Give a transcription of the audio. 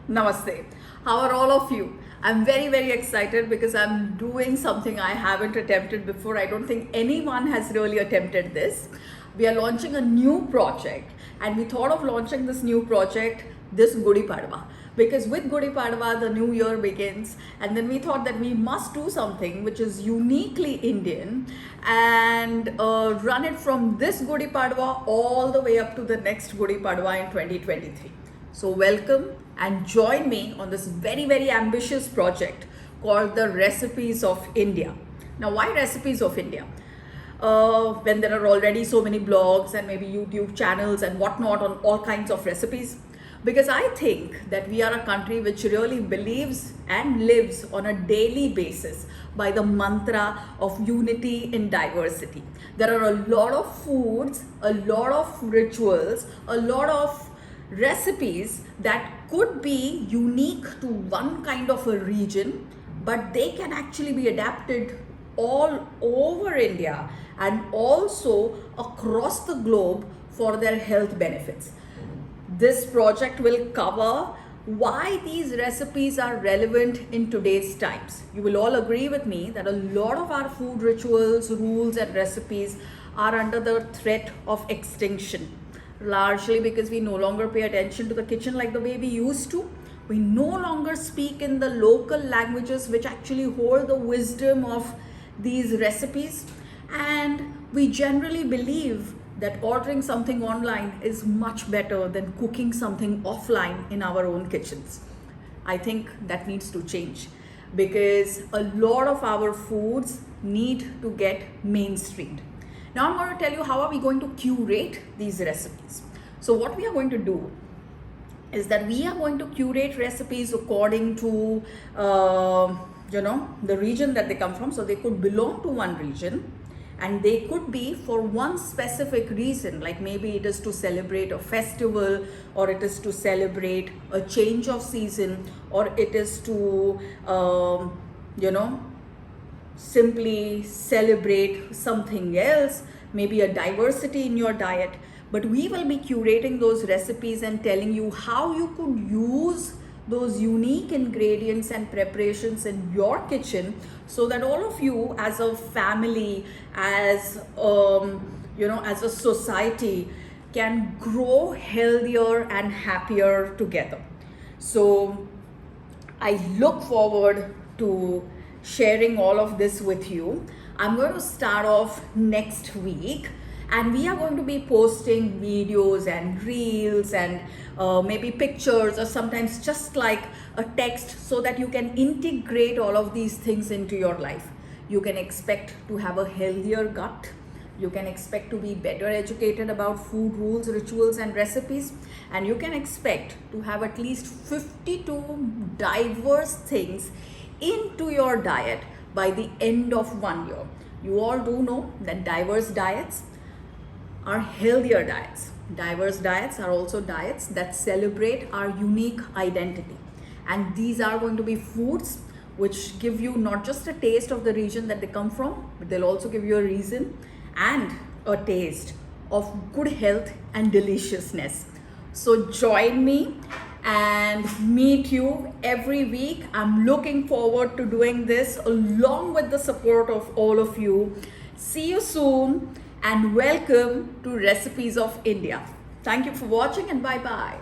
Namaste. How are all of you? I'm very excited because I'm doing something I haven't attempted before. I don't think anyone has really attempted this. We are launching a new project, and we thought of launching this new project this Gudi Padwa, because with Gudi Padwa the new year begins, and then we thought that we must do something which is uniquely Indian and run it from this Gudi Padwa all the way up to the next Gudi Padwa in 2023. So welcome and join me on this very ambitious project called the Recipes of India. Now, why Recipes of India? When there are already so many blogs and maybe YouTube channels and whatnot on all kinds of recipes? Because I think that we are a country which really believes and lives on a daily basis by the mantra of unity in diversity. There are a lot of foods, a lot of rituals, a lot of recipes that could be unique to one kind of a region, but they can actually be adapted all over India and also across the globe for their health benefits. This project will cover why these recipes are relevant in today's times. You will all agree with me that a lot of our food rituals, rules, and recipes are under the threat of extinction, largely because we no longer pay attention to the kitchen like the way we used to. We no longer speak in the local languages which actually hold the wisdom of these recipes, and we generally believe that ordering something online is much better than cooking something offline in our own kitchens. I think that needs to change because a lot of our foods need to get mainstreamed. Now I'm going to tell you how are we going to curate these recipes. So what we are going to do is that we are going to curate recipes according to the region that they come from. So they could belong to one region, and they could be for one specific reason, like maybe it is to celebrate a festival, or it is to celebrate a change of season, or it is to simply celebrate something else, maybe a diversity in your diet. But we will be curating those recipes and telling you how you could use those unique ingredients and preparations in your kitchen, so that all of you as a family, as as a society, can grow healthier and happier together. So I look forward to sharing all of this with you. I'm going to start off next week, and we are going to be posting videos and reels and maybe pictures, or sometimes just like a text, so that you can integrate all of these things into your life. You can expect to have a healthier gut. You can expect to be better educated about food rules, rituals, and recipes. And you can expect to have at least 52 diverse things into your diet by the end of 1 year. You all do know that diverse diets are healthier diets. Diverse diets are also diets that celebrate our unique identity. And these are going to be foods which give you not just a taste of the region that they come from, but they'll also give you a reason and a taste of good health and deliciousness. So join me and meet you every week. I'm looking forward to doing this along with the support of all of you. See you soon and welcome to Recipes of India. Thank you for watching, and bye-bye.